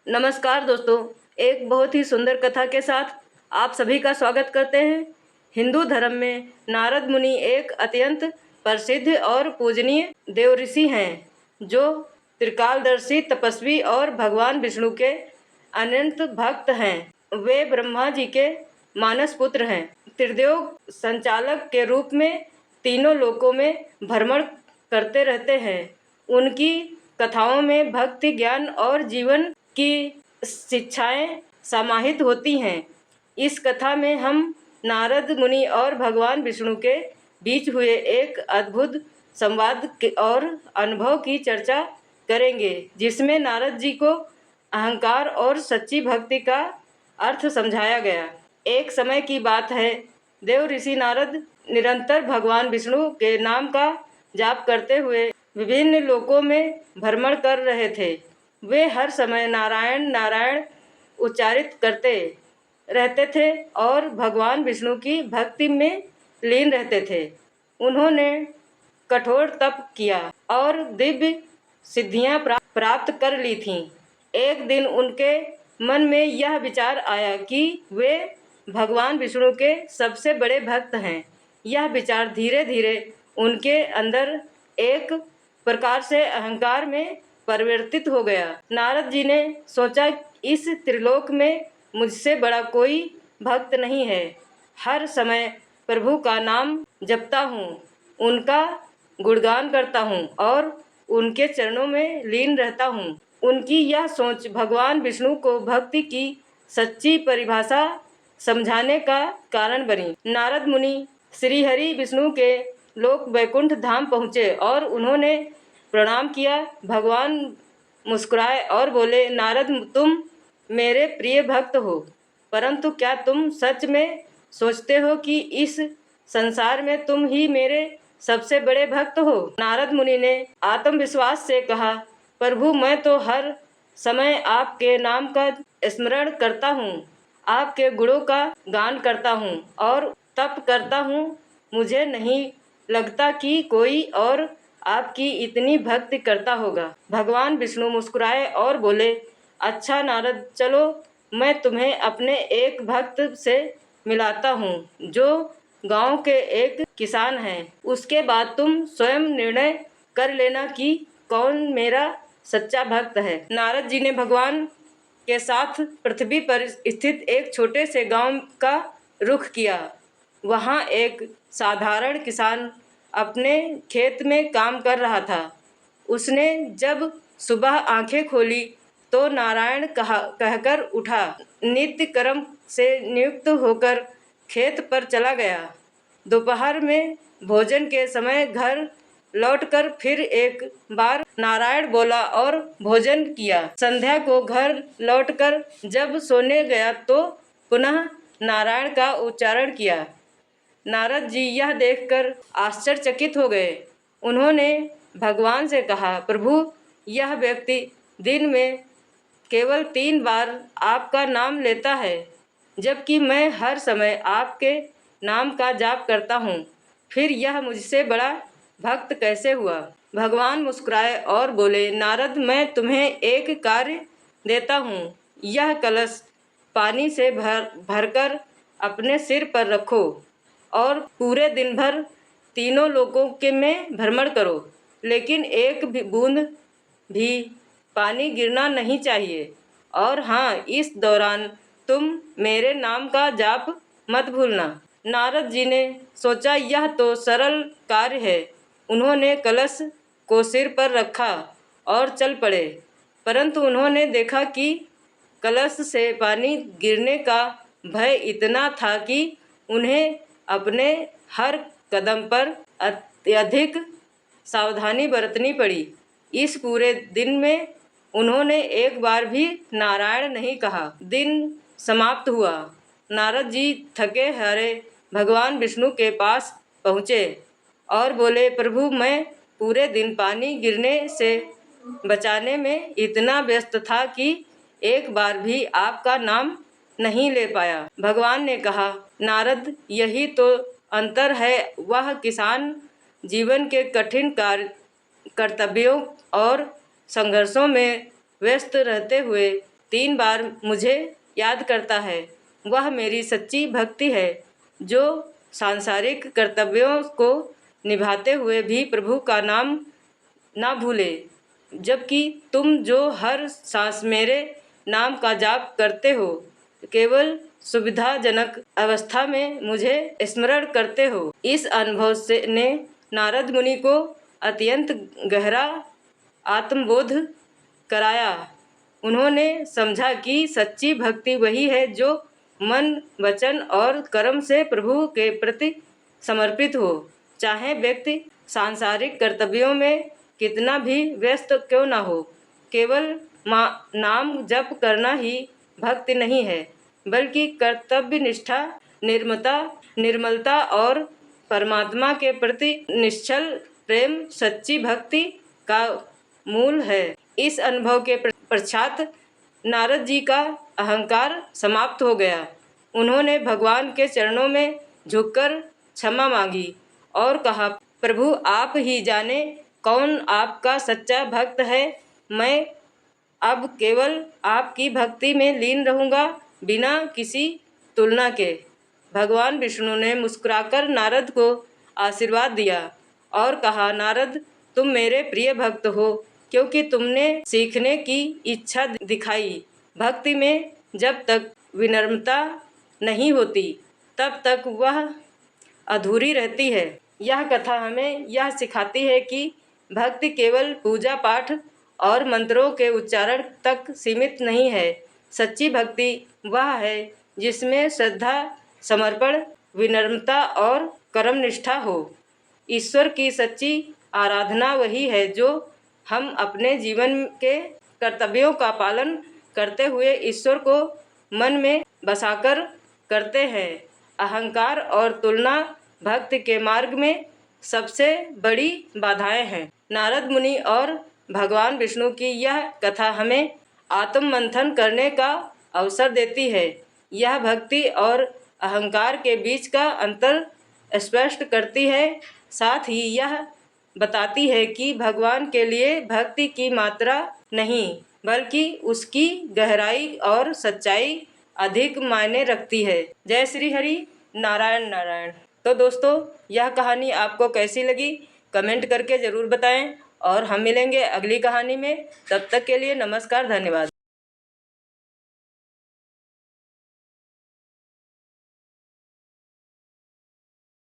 नमस्कार दोस्तों, एक बहुत ही सुंदर कथा के साथ आप सभी का स्वागत करते हैं। हिंदू धर्म में नारद मुनि एक अत्यंत प्रसिद्ध और पूजनीय देव ऋषि हैं, जो त्रिकालदर्शी तपस्वी और भगवान विष्णु के अनंत भक्त हैं। वे ब्रह्मा जी के मानस पुत्र हैं। त्रिदेव संचालक के रूप में तीनों लोकों में भ्रमण करते रहते हैं। उनकी कथाओं में भक्ति, ज्ञान और जीवन की शिक्षाएं समाहित होती हैं। इस कथा में हम नारद मुनि और भगवान विष्णु के बीच हुए एक अद्भुत संवाद और अनुभव की चर्चा करेंगे, जिसमें नारद जी को अहंकार और सच्ची भक्ति का अर्थ समझाया गया। एक समय की बात है, देव ऋषि नारद निरंतर भगवान विष्णु के नाम का जाप करते हुए विभिन्न लोकों में भ्रमण कर रहे थे। वे हर समय नारायण नारायण उच्चारित करते रहते थे और भगवान विष्णु की भक्ति में लीन रहते थे। उन्होंने कठोर तप किया और दिव्य सिद्धियां प्राप्त कर ली थीं। एक दिन उनके मन में यह विचार आया कि वे भगवान विष्णु के सबसे बड़े भक्त हैं। यह विचार धीरे धीरे उनके अंदर एक प्रकार से अहंकार में परिवर्तित हो गया। नारद जी ने सोचा, इस त्रिलोक में मुझसे बड़ा कोई भक्त नहीं है। हर समय प्रभु का नाम जपता हूँ, उनका गुणगान करता हूँ और उनके चरणों में लीन रहता हूँ। उनकी यह सोच भगवान विष्णु को भक्ति की सच्ची परिभाषा समझाने का कारण बनी। नारद मुनि श्री हरि विष्णु के लोक वैकुंठ धाम पहुँचे और उन्होंने प्रणाम किया। भगवान मुस्कुराए और बोले, नारद, तुम मेरे प्रिय भक्त हो, परंतु क्या तुम सच में सोचते हो कि इस संसार में तुम ही मेरे सबसे बड़े भक्त हो? नारद मुनि ने आत्मविश्वास से कहा, प्रभु, मैं तो हर समय आपके नाम का स्मरण करता हूँ, आपके गुणों का गान करता हूँ और तप करता हूँ। मुझे नहीं लगता कि कोई और आपकी इतनी भक्ति करता होगा। भगवान विष्णु मुस्कुराए और बोले, अच्छा नारद, चलो मैं तुम्हें अपने एक भक्त से मिलाता हूँ, जो गांव के एक किसान है। उसके बाद तुम स्वयं निर्णय कर लेना कि कौन मेरा सच्चा भक्त है। नारद जी ने भगवान के साथ पृथ्वी पर स्थित एक छोटे से गांव का रुख किया। वहां एक साधारण किसान अपने खेत में काम कर रहा था। उसने जब सुबह आंखें खोली तो नारायण कहकर उठा। नित्य कर्म से नियुक्त होकर खेत पर चला गया। दोपहर में भोजन के समय घर लौटकर फिर एक बार नारायण बोला और भोजन किया। संध्या को घर लौटकर जब सोने गया तो पुनः नारायण का उच्चारण किया। नारद जी यह देखकर आश्चर्यचकित हो गए। उन्होंने भगवान से कहा, प्रभु, यह व्यक्ति दिन में केवल 3 बार आपका नाम लेता है, जबकि मैं हर समय आपके नाम का जाप करता हूँ। फिर यह मुझसे बड़ा भक्त कैसे हुआ? भगवान मुस्कुराए और बोले, नारद, मैं तुम्हें एक कार्य देता हूँ। यह कलश पानी से भरकर अपने सिर पर रखो और पूरे दिन भर तीनों लोकों के में भ्रमण करो, लेकिन एक भी बूंद भी पानी गिरना नहीं चाहिए। और हाँ, इस दौरान तुम मेरे नाम का जाप मत भूलना। नारद जी ने सोचा, यह तो सरल कार्य है। उन्होंने कलश को सिर पर रखा और चल पड़े, परंतु उन्होंने देखा कि कलश से पानी गिरने का भय इतना था कि उन्हें अपने हर कदम पर अत्यधिक सावधानी बरतनी पड़ी। इस पूरे दिन में उन्होंने एक बार भी नारायण नहीं कहा। दिन समाप्त हुआ। नारद जी थके हारे भगवान विष्णु के पास पहुँचे और बोले, प्रभु, मैं पूरे दिन पानी गिरने से बचाने में इतना व्यस्त था कि एक बार भी आपका नाम नहीं ले पाया। भगवान ने कहा, नारद, यही तो अंतर है। वह किसान जीवन के कठिन कर्तव्यों और संघर्षों में व्यस्त रहते हुए 3 बार मुझे याद करता है, वह मेरी सच्ची भक्ति है, जो सांसारिक कर्तव्यों को निभाते हुए भी प्रभु का नाम ना भूले। जबकि तुम जो हर सांस मेरे नाम का जाप करते हो, केवल सुविधाजनक अवस्था में मुझे स्मरण करते हो। इस अनुभव से ने नारद मुनि को अत्यंत गहरा आत्मबोध कराया। उन्होंने समझा कि सच्ची भक्ति वही है जो मन, वचन और कर्म से प्रभु के प्रति समर्पित हो, चाहे व्यक्ति सांसारिक कर्तव्यों में कितना भी व्यस्त क्यों न हो। केवल नाम जप करना ही भक्ति नहीं है, बल्कि कर्तव्य निष्ठा, निर्मलता और परमात्मा के प्रति निश्चल प्रेम सच्ची भक्ति का मूल है। इस अनुभव के पश्चात नारद जी का अहंकार समाप्त हो गया। उन्होंने भगवान के चरणों में झुककर क्षमा मांगी और कहा, प्रभु आप ही जाने कौन आपका सच्चा भक्त है। मैं अब केवल आपकी भक्ति में लीन रहूँगा, बिना किसी तुलना के। भगवान विष्णु ने मुस्कुराकर नारद को आशीर्वाद दिया और कहा, नारद तुम मेरे प्रिय भक्त हो, क्योंकि तुमने सीखने की इच्छा दिखाई। भक्ति में जब तक विनम्रता नहीं होती, तब तक वह अधूरी रहती है। यह कथा हमें यह सिखाती है कि भक्ति केवल पूजा पाठ और मंत्रों के उच्चारण तक सीमित नहीं है। सच्ची भक्ति वह है जिसमें श्रद्धा, समर्पण, विनम्रता और कर्मनिष्ठा हो। ईश्वर की सच्ची आराधना वही है जो हम अपने जीवन के कर्तव्यों का पालन करते हुए ईश्वर को मन में बसाकर करते हैं। अहंकार और तुलना भक्ति के मार्ग में सबसे बड़ी बाधाएं हैं। नारद मुनि और भगवान विष्णु की यह कथा हमें आत्ममंथन करने का अवसर देती है। यह भक्ति और अहंकार के बीच का अंतर स्पष्ट करती है। साथ ही यह बताती है कि भगवान के लिए भक्ति की मात्रा नहीं, बल्कि उसकी गहराई और सच्चाई अधिक मायने रखती है। जय श्री हरि, नारायण नारायण। तो दोस्तों, यह कहानी आपको कैसी लगी कमेंट करके ज़रूर बताएं और हम मिलेंगे अगली कहानी में। तब तक के लिए नमस्कार, धन्यवाद।